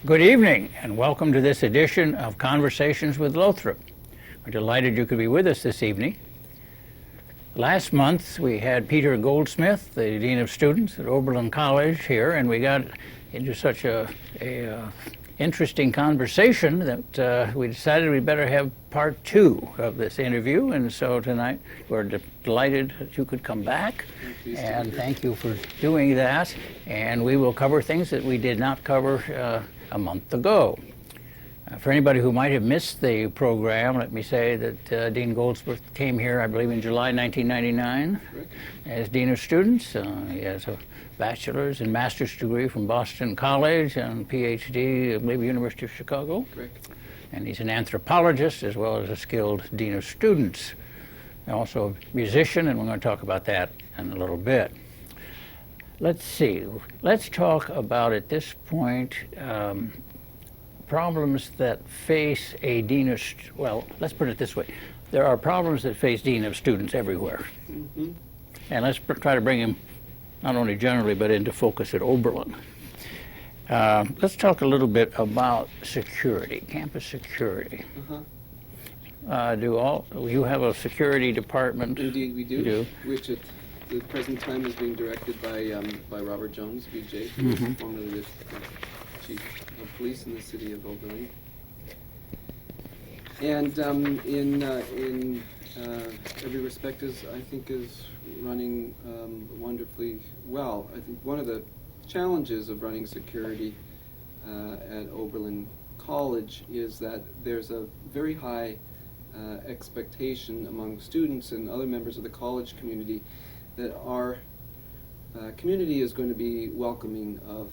Good evening, and welcome to this edition of Conversations with Lothrop. We're delighted you could be with us this evening. Last month, we had Peter Goldsmith, the Dean of Students at Oberlin College here, and we got into such a interesting conversation that we decided we'd better have part two of this interview, and so tonight we're delighted that you could come back, and thank you for doing that, and we will cover things that we did not cover a month ago. For anybody who might have missed the program, let me say that Dean Goldsmith came here, I believe, in July 1999 as Dean of Students. He has a bachelor's and master's degree from Boston College and PhD, I believe, University of Chicago. Correct. And he's an anthropologist as well as a skilled Dean of Students. Also a musician, and we're going to talk about that in a little bit. Let's see. Let's talk about, at this point, problems that face a dean of, well, let's put it this way. There are problems that face dean of students everywhere. Mm-hmm. And let's try to bring them not only generally, but into focus at Oberlin. Let's talk a little bit about security, campus security. You have a security department? Indeed, we do. You do. Which at the present time is being directed by Robert Jones, BJ, who is formerly the chief of police in the city of Oberlin. And in every respect, I think is running wonderfully well. I think one of the challenges of running security at Oberlin College is that there's a very high expectation among students and other members of the college community that our community is going to be welcoming of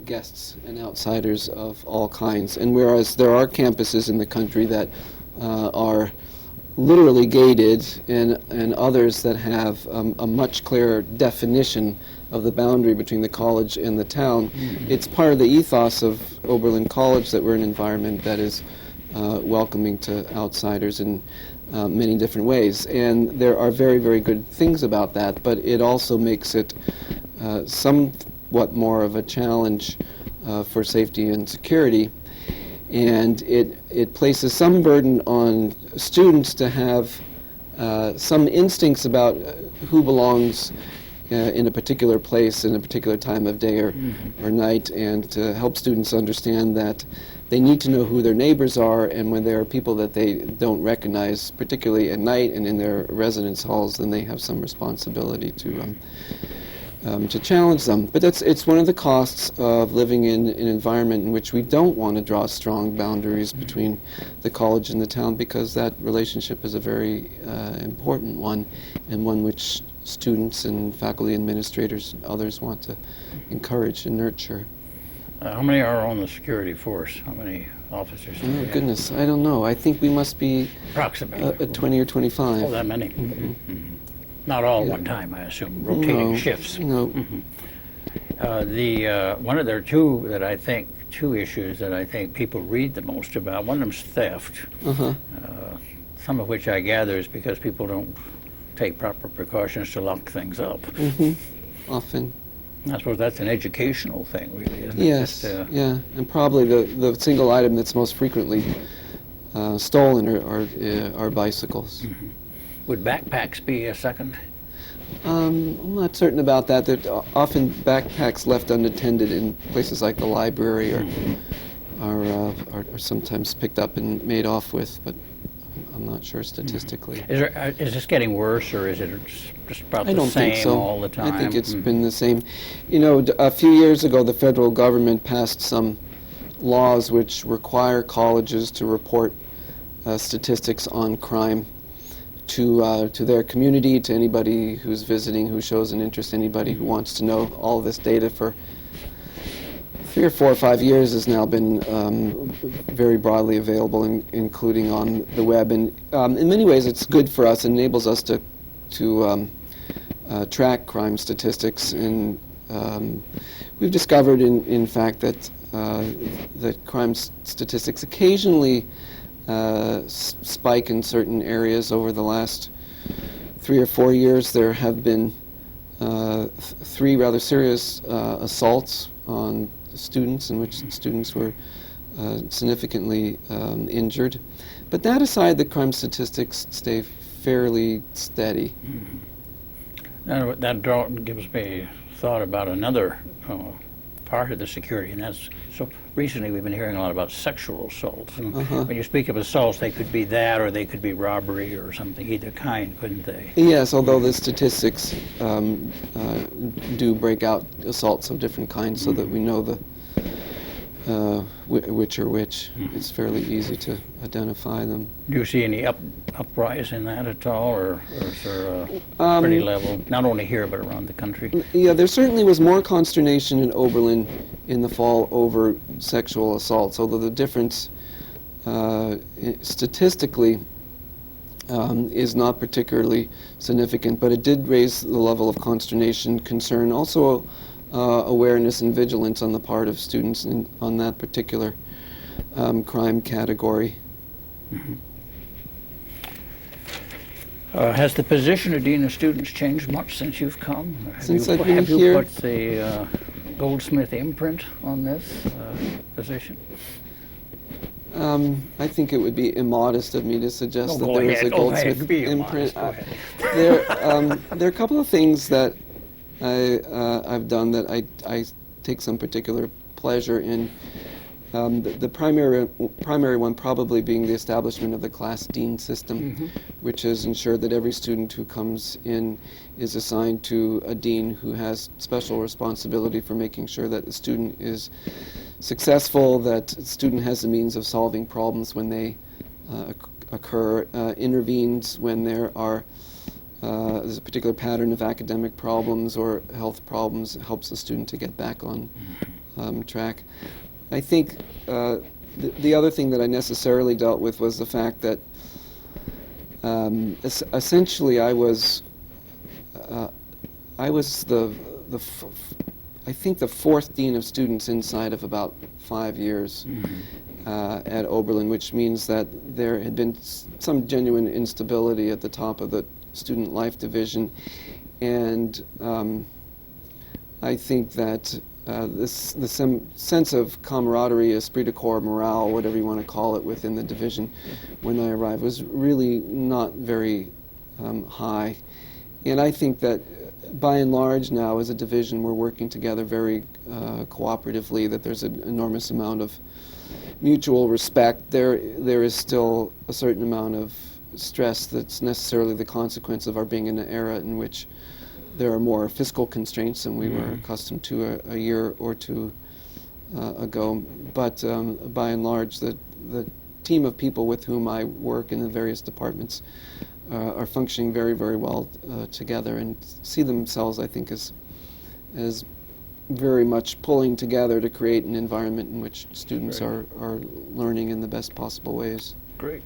guests and outsiders of all kinds. And whereas there are campuses in the country that are literally gated and others that have a much clearer definition of the boundary between the college and the town, it's part of the ethos of Oberlin College that we're an environment that is welcoming to outsiders in many different ways. And there are very, very good things about that, but it also makes it somewhat more of a challenge for safety and security. And it places some burden on students to have some instincts about who belongs in a particular place in a particular time of day or night, and to help students understand that they need to know who their neighbors are, and when there are people that they don't recognize, particularly at night and in their residence halls, then they have some responsibility to challenge them. But it's one of the costs of living in an environment in which we don't want to draw strong boundaries between the college and the town, because that relationship is a very important one, and one which students and faculty administrators and others want to encourage and nurture. How many are on the security force? How many officers? Oh, goodness, I don't know. I think we must be approximately 20 or 25. Oh, that many. Not all at one time, I assume, rotating shifts. No. There are two issues that I think people read the most about. One of them is theft, some of which I gather is because people don't take proper precautions to lock things up. Often. I suppose that's an educational thing, really, isn't it? Yes, yeah, and probably the single item that's most frequently stolen are bicycles. Would backpacks be a second? I'm not certain about that. There are often backpacks left unattended in places like the library are sometimes picked up and made off with, but I'm not sure statistically. Is this getting worse, or is it just about the same all the time? I don't think so. I think it's been the same. You know, a few years ago, the federal government passed some laws which require colleges to report statistics on crime to their community, to anybody who's visiting, who shows an interest, anybody who wants to know. All this data for 3 or 4 or 5 years has now been very broadly available, including on the web. And in many ways, it's good for us. It enables us to track crime statistics. And we've discovered, in fact, that crime statistics occasionally spike in certain areas. Over the last 3 or 4 years, there have been 3 rather serious assaults on students, in which students were significantly injured. But that aside, the crime statistics stay fairly steady. Now, that gives me thought about another part of the security, and that's, so recently we've been hearing a lot about sexual assaults. And when you speak of assaults, they could be that, or they could be robbery or something, either kind, couldn't they? Yes, although the statistics do break out assaults of different kinds so that we know which are which. It's fairly easy to identify them. Do you see any uprise in that at all, or is there a pretty level, not only here but around the country? Yeah, there certainly was more consternation in Oberlin in the fall over sexual assaults, although the difference statistically is not particularly significant, but it did raise the level of consternation, concern, also awareness and vigilance on the part of students on that particular crime category. Has the position of Dean of Students changed much since you've come? Since I've been here? Have you put the Goldsmith imprint on this position? I think it would be immodest of me to suggest that there is a Goldsmith imprint. There are a couple of things that I've done that I take some particular pleasure in. The primary one probably being the establishment of the class dean system, which has ensured that every student who comes in is assigned to a dean who has special responsibility for making sure that the student is successful, that the student has the means of solving problems when they occur, intervenes when there's a particular pattern of academic problems or health problems, helps the student to get back on track. I think the other thing that I necessarily dealt with was the fact that essentially I was I think the fourth dean of students inside of about 5 years at Oberlin, which means that there had been some genuine instability at the top of the student life division, and I think that the sense of camaraderie, esprit de corps, morale, whatever you want to call it, within the division when I arrived was really not very high. And I think that by and large now as a division we're working together very cooperatively, that there's an enormous amount of mutual respect. There is still a certain amount of stress that's necessarily the consequence of our being in an era in which there are more fiscal constraints than we were accustomed to a year or two ago. But by and large, the team of people with whom I work in the various departments are functioning very, very well together, and see themselves, I think, as very much pulling together to create an environment in which students are learning in the best possible ways. Great.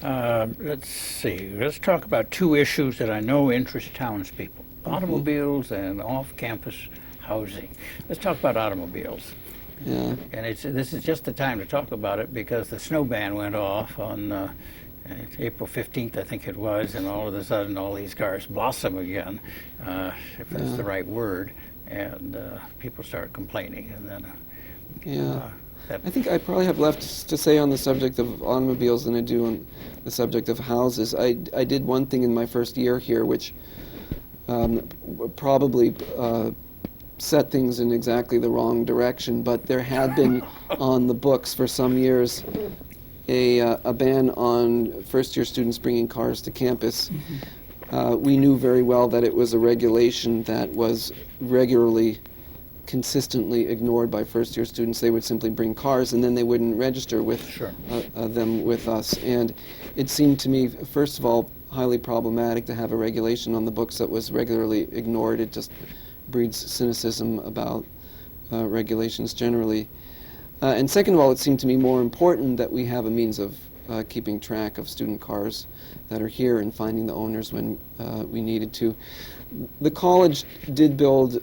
Let's see. Let's talk about two issues that I know interest townspeople: automobiles and off-campus housing. Let's talk about automobiles. Yeah. And this is just the time to talk about it because the snow ban went off on April 15th, I think it was, and all of a sudden all these cars blossom again, if that's the right word, and people start complaining. And then I think I probably have less to say on the subject of automobiles than I do on the subject of houses. I did one thing in my first year here which probably set things in exactly the wrong direction, but there had been on the books for some years a ban on first-year students bringing cars to campus. We knew very well that it was a regulation that was regularly, consistently ignored by first-year students. They would simply bring cars and then they wouldn't register with them with us. And it seemed to me, first of all, highly problematic to have a regulation on the books that was regularly ignored. It just breeds cynicism about regulations generally. And second of all, it seemed to me more important that we have a means of keeping track of student cars that are here and finding the owners when we needed to. The college did build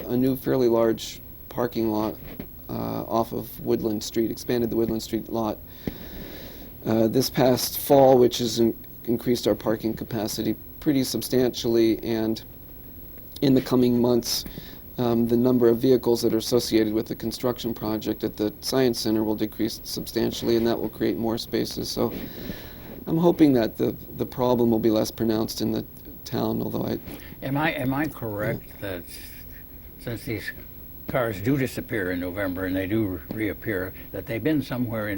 a new fairly large parking lot off of Woodland Street, expanded the Woodland Street lot this past fall, which has increased our parking capacity pretty substantially, and in the coming months the number of vehicles that are associated with the construction project at the Science Center will decrease substantially, and that will create more spaces. So I'm hoping that the problem will be less pronounced in the town, although Am I correct that since these cars do disappear in November and they do reappear, that they've been somewhere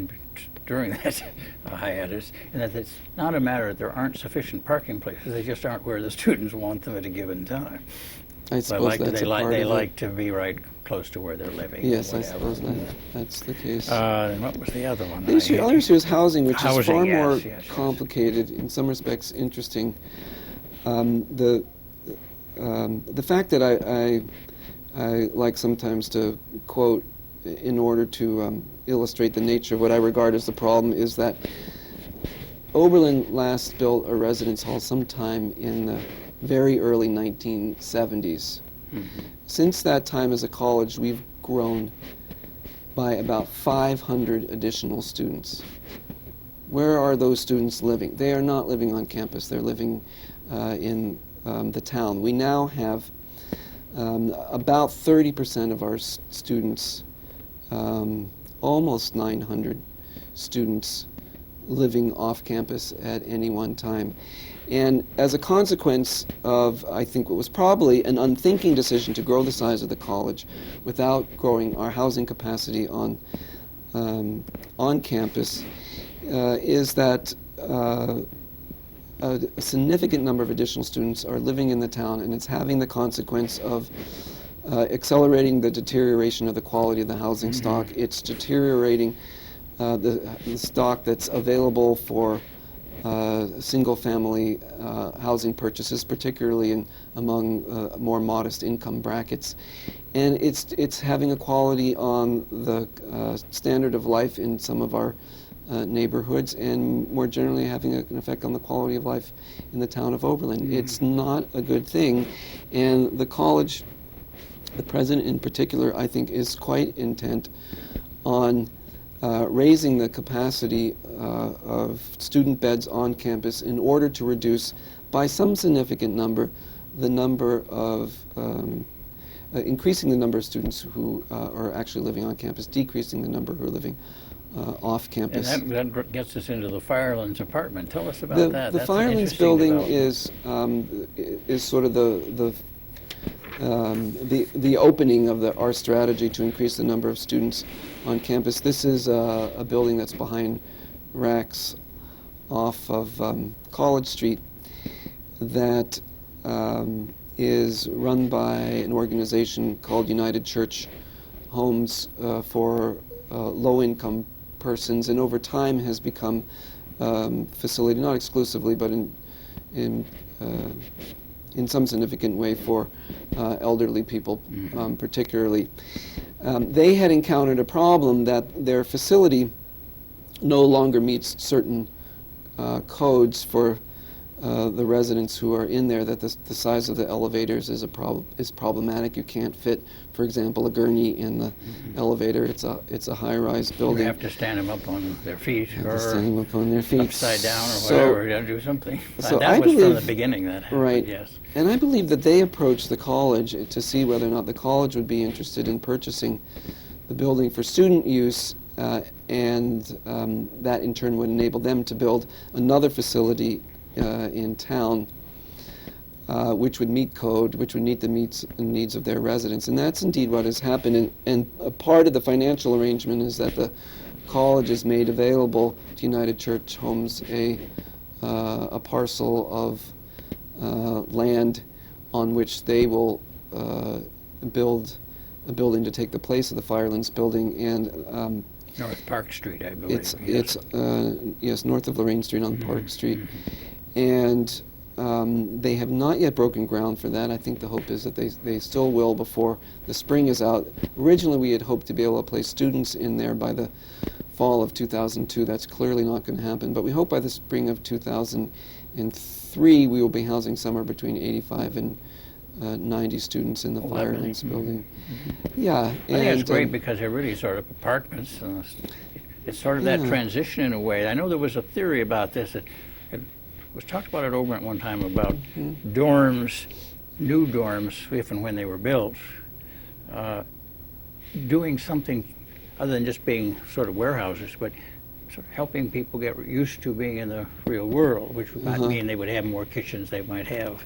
during that hiatus, and that it's not a matter that there aren't sufficient parking places, they just aren't where the students want them at a given time? I suppose they like to be right close to where they're living. Yes, I suppose that's the case. And what was the other one? The other issue is housing, which is far more yes. complicated, in some respects interesting. The fact that I like sometimes to quote in order to illustrate the nature of what I regard as the problem is that Oberlin last built a residence hall sometime in the very early 1970s. Mm-hmm. Since that time as a college, we've grown by about 500 additional students. Where are those students living? They are not living on campus. They're living in the town. We now have about 30% of our students, almost 900 students, living off campus at any one time. And as a consequence of, I think, what was probably an unthinking decision to grow the size of the college without growing our housing capacity on campus, is that a significant number of additional students are living in the town, and it's having the consequence of accelerating the deterioration of the quality of the housing stock. It's deteriorating the stock that's available for single-family housing purchases, particularly among more modest income brackets, and it's having a quality on the standard of life in some of our neighborhoods, and more generally having an effect on the quality of life in the town of Oberlin. It's not a good thing, and the college, the president in particular, I think, is quite intent on raising the capacity of student beds on campus in order to reduce by some significant number the number of increasing the number of students who are actually living on campus, decreasing the number who are living off campus. And that gets us into the Firelands Department. Tell us about that. The Firelands building is sort of the opening of our strategy to increase the number of students on campus. This is a building that's behind racks off of College Street that is run by an organization called United Church Homes for low-income persons, and over time has become facility, not exclusively, but in some significant way for elderly people, particularly. They had encountered a problem that their facility no longer meets certain codes for the residents who are in there, that the size of the elevators is problematic. You can't fit, for example, a gurney in the elevator. It's a high-rise building. You have to stand them up on their feet, or stand them up on their feet, upside down, or whatever. You got to do something. So that was from the beginning that happened. Right. Yes. And I believe that they approached the college to see whether or not the college would be interested in purchasing the building for student use, and that in turn would enable them to build another facility in town, which would meet code, which would meet the needs of their residents. And that's indeed what has happened. And a part of the financial arrangement is that the college has made available to United Church Homes a parcel of land on which they will build a building to take the place of the Firelands building, and North Park Street, I believe. It's yes, north of Lorraine Street on Park Street. And they have not yet broken ground for that. I think the hope is that they still will before the spring is out. Originally, we had hoped to be able to place students in there by the fall of 2002. That's clearly not going to happen. But we hope by the spring of 2003, we will be housing somewhere between 85 and 90 students in the Firelands building. Yeah. I think it's great because they're really sort of apartments. It's sort of that transition in a way. I know there was a theory about this. It was talked about at Oberlin one time about dorms, new dorms, if and when they were built, doing something other than just being sort of warehouses, but sort of helping people get used to being in the real world, which might mean they would have more kitchens, they might have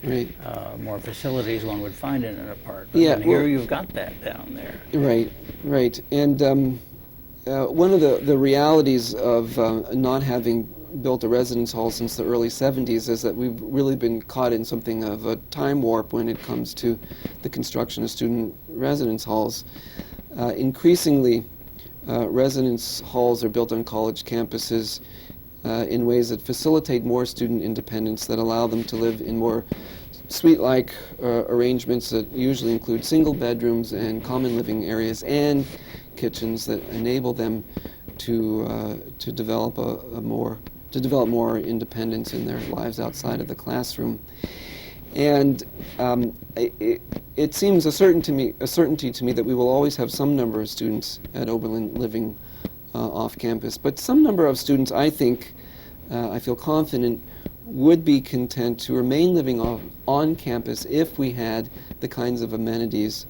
more facilities one would find in an apartment. Yeah, and here you've got that down there. Right. And one of the realities of not having built a residence hall since the early 70s is that we've really been caught in something of a time warp when it comes to the construction of student residence halls. Increasingly, residence halls are built on college campuses in ways that facilitate more student independence, that allow them to live in more suite-like arrangements that usually include single bedrooms and common living areas and kitchens that enable them to develop more independence in their lives outside of the classroom. And it seems a certainty to me that we will always have some number of students at Oberlin living off campus. But some number of students, I think, I feel confident, would be content to remain living on campus if we had the kinds of amenities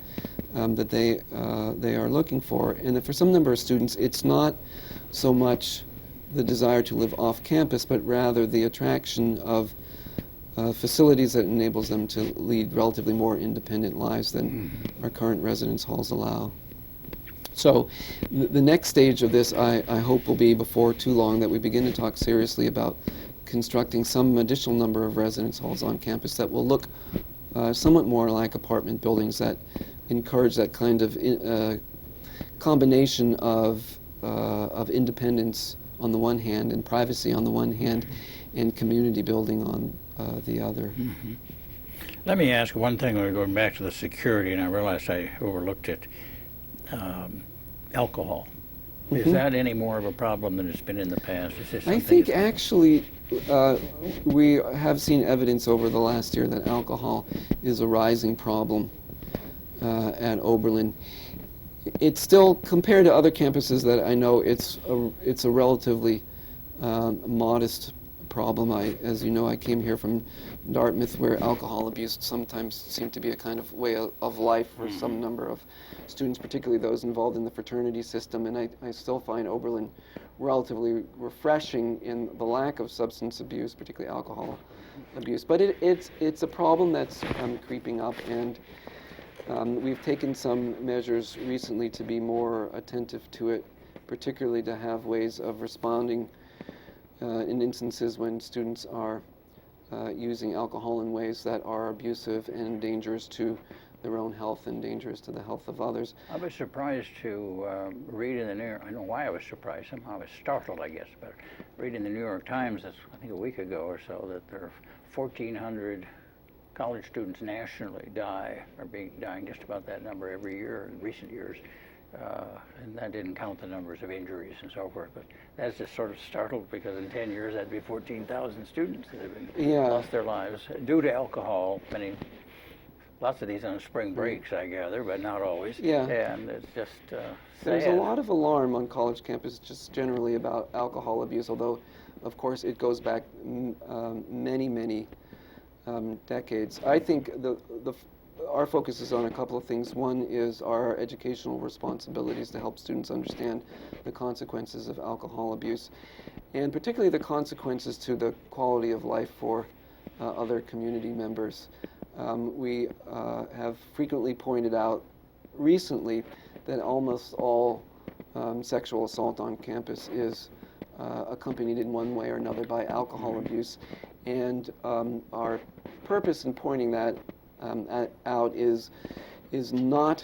that they are looking for. And that for some number of students, it's not so much the desire to live off campus, but rather the attraction of facilities that enables them to lead relatively more independent lives than our current residence halls allow. So the next stage of this, I hope, will be before too long that we begin to talk seriously about constructing some additional number of residence halls on campus that will look somewhat more like apartment buildings, that encourage that kind of combination of independence on the one hand and privacy on the one hand and community building on the other. Let me ask one thing. We're going back to the security, and I realized I overlooked it. Alcohol. Is that any more of a problem than it's been in the past? Is this I think actually we have seen evidence over the last year that alcohol is a rising problem at Oberlin. It's still, compared to other campuses that I know, it's a relatively modest problem. As you know, I came here from Dartmouth, where alcohol abuse sometimes seemed to be a kind of way of life for some number of students, particularly those involved in the fraternity system. And I still find Oberlin relatively refreshing in the lack of substance abuse, particularly alcohol abuse. But it's a problem that's creeping up, and we've taken some measures recently to be more attentive to it, particularly to have ways of responding in instances when students are using alcohol in ways that are abusive and dangerous to their own health and dangerous to the health of others. I was surprised to read in the New York, I don't know why I was surprised, somehow I was startled, I guess, but reading the New York Times, I think a week ago or so, that there are 1,400 college students nationally dying just about that number every year in recent years. And that didn't count the numbers of injuries and so forth, but that's just sort of startled, because in 10 years that'd be 14,000 students that have lost their lives due to alcohol. Lots of these on spring breaks, I gather, but not always. And it's just There's a sad. lot of alarm on college campus just generally about alcohol abuse, although of course it goes back many decades. I think our focus is on a couple of things. One is our educational responsibilities to help students understand the consequences of alcohol abuse, and particularly the consequences to the quality of life for other community members. We have frequently pointed out recently that almost all sexual assault on campus is accompanied in one way or another by alcohol abuse, and our purpose in pointing that out is not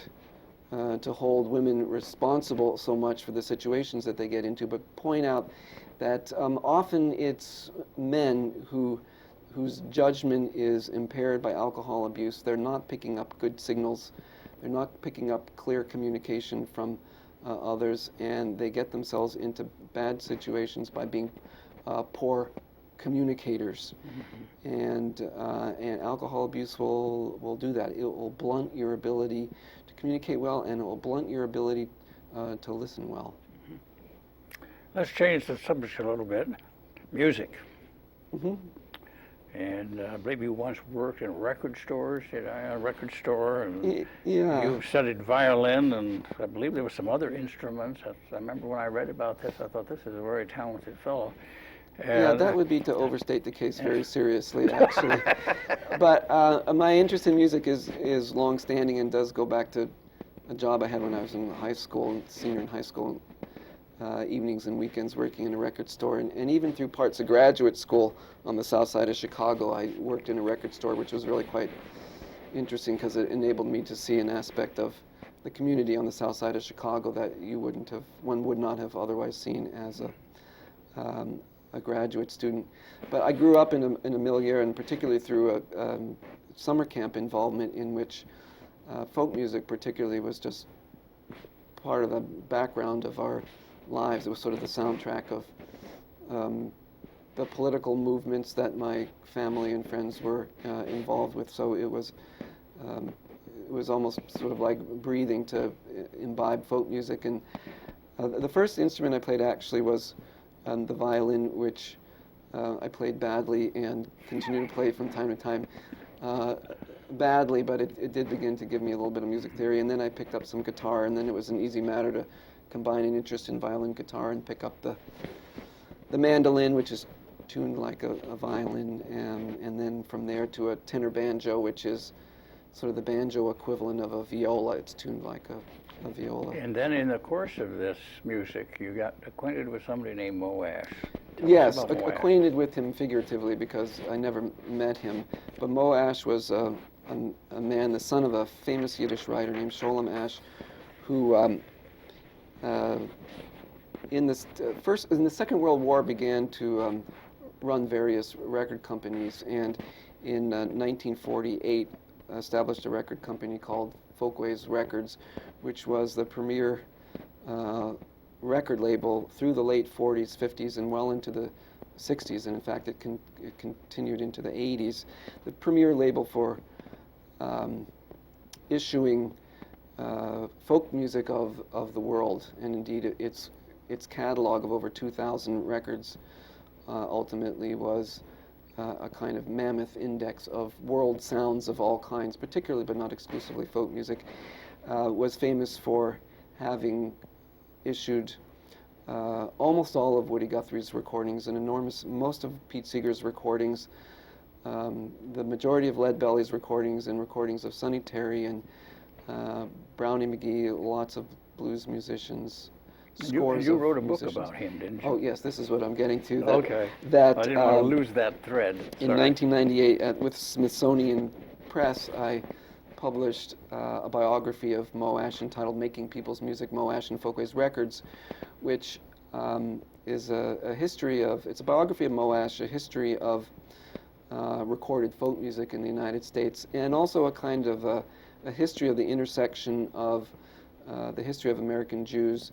to hold women responsible so much for the situations that they get into, but point out that often it's men whose judgment is impaired by alcohol abuse. They're not picking up good signals. They're not picking up clear communication from others, and they get themselves into bad situations by being poor communicators. And alcohol abuse will do that. It will blunt your ability to communicate well, and it will blunt your ability to listen well. Let's change the subject a little bit. Music. And I believe you once worked in record stores, a record store, and Yeah. you studied violin, and I believe there were some other instruments. I remember when I read about this, I thought this is a very talented fellow. Yeah, that would be to overstate the case very seriously, actually. But my interest in music is long-standing and does go back to a job I had when I was in high school, senior in high school, evenings and weekends working in a record store. And even through parts of graduate school on the south side of Chicago, I worked in a record store, which was really quite interesting because it enabled me to see an aspect of the community on the south side of Chicago that one would not have otherwise seen as a graduate student. But I grew up in a milieu, and particularly through a summer camp involvement in which folk music particularly was just part of the background of our lives. It was sort of the soundtrack of the political movements that my family and friends were involved with. So it was almost sort of like breathing to imbibe folk music. And the first instrument I played actually was the violin, which I played badly and continue to play from time to time. Badly, but it did begin to give me a little bit of music theory. And then I picked up some guitar, and then it was an easy matter to combine an interest in violin guitar and pick up the mandolin, which is tuned like a violin, and then from there to a tenor banjo, which is sort of the banjo equivalent of a viola. It's tuned like a viola. And then in the course of this music, you got acquainted with somebody named Mo Ash. Yes, acquainted with him figuratively because I never met him. But Mo Ash was a man, the son of a famous Yiddish writer named Sholem Ash, who in the Second World War began to run various record companies, and in 1948 established a record company called Folkways Records, which was the premier record label through the late 40s, 50s, and well into the 60s, and in fact it continued into the 80s. The premier label for issuing folk music of the world, and indeed its catalog of over 2,000 records ultimately was a kind of mammoth index of world sounds of all kinds, particularly but not exclusively folk music, was famous for having issued almost all of Woody Guthrie's recordings, most of Pete Seeger's recordings, the majority of Leadbelly's recordings, and recordings of Sonny Terry and Brownie McGee, lots of blues musicians. You wrote a book about him, didn't you? Oh yes, this is what I'm getting to. Okay. That I didn't want to lose that thread. In 1998, with Smithsonian Press, I published a biography of Mo Ash entitled "Making People's Music: Mo Ash and Folkways Records," which is a history of. It's a biography of Mo Ash, a history of recorded folk music in the United States, and also a kind of a history of the intersection of the history of American Jews,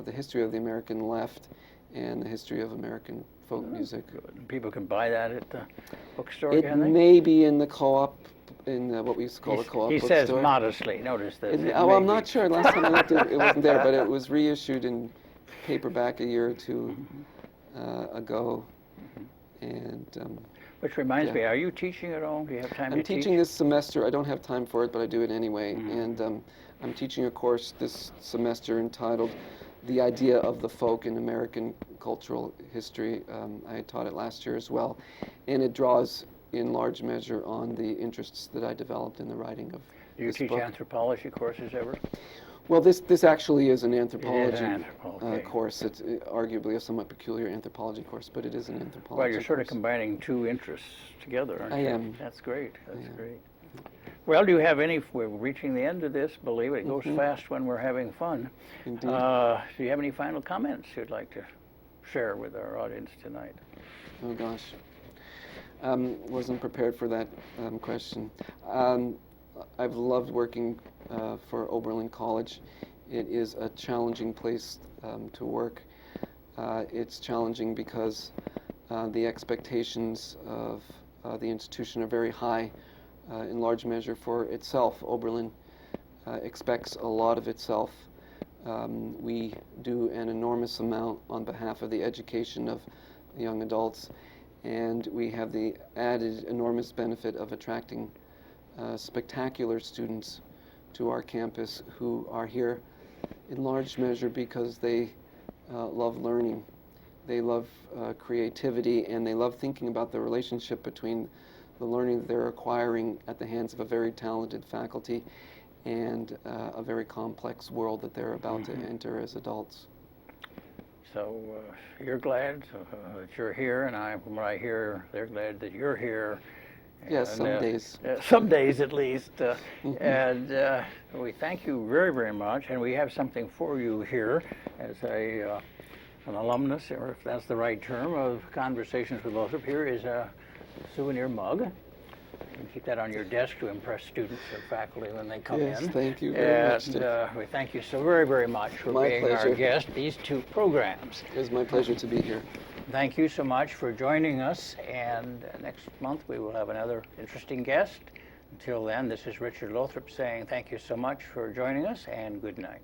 the history of the American left, and the history of American folk music. Good. People can buy that at the bookstore, It can they? may be in the co-op, in what we used to call the co-op He bookstore. says modestly. Notice that. I'm not sure. Last time I looked, it wasn't there, but it was reissued in paperback a year or two ago. And which reminds me, are you teaching at all? Do you have time to teach? I'm teaching this semester. I don't have time for it, but I do it anyway. And I'm teaching a course this semester entitled "The Idea of the Folk in American Cultural History." I had taught it last year as well, and it draws in large measure on the interests that I developed in the writing of Do you this teach book. anthropology courses ever? Well, this actually is an anthropology, anthropology. Course. It's arguably a somewhat peculiar anthropology course, but it is an anthropology Well, you're sort of course. combining two interests together, aren't you? I am. That's great. That's I am. great. Well, do you have any? We're reaching the end of this. Believe it goes fast when we're having fun. Indeed. Do you have any final comments you'd like to share with our audience tonight? Oh gosh, wasn't prepared for that question. I've loved working for Oberlin College. It is a challenging place to work. It's challenging because the expectations of the institution are very high, in large measure for itself. Oberlin expects a lot of itself. We do an enormous amount on behalf of the education of young adults, and we have the added enormous benefit of attracting spectacular students to our campus who are here in large measure because they love learning. They love creativity, and they love thinking about the relationship between the learning that they're acquiring at the hands of a very talented faculty and a very complex world that they're about to enter as adults. So you're glad that you're here, and from what I hear, they're glad that you're here. Yes, And, some days. Some days at least. And we thank you very, very much. And we have something for you here as an alumnus, or if that's the right term, of Conversations with Lothrop. Here is a souvenir mug. You can keep that on your desk to impress students or faculty when they come in. Yes, thank you very much. And we thank you so very, very much for being pleasure. our guest these 2 programs. It was my pleasure to be here. Thank you so much for joining us, and next month we will have another interesting guest. Until then, this is Richard Lothrop saying thank you so much for joining us, and good night.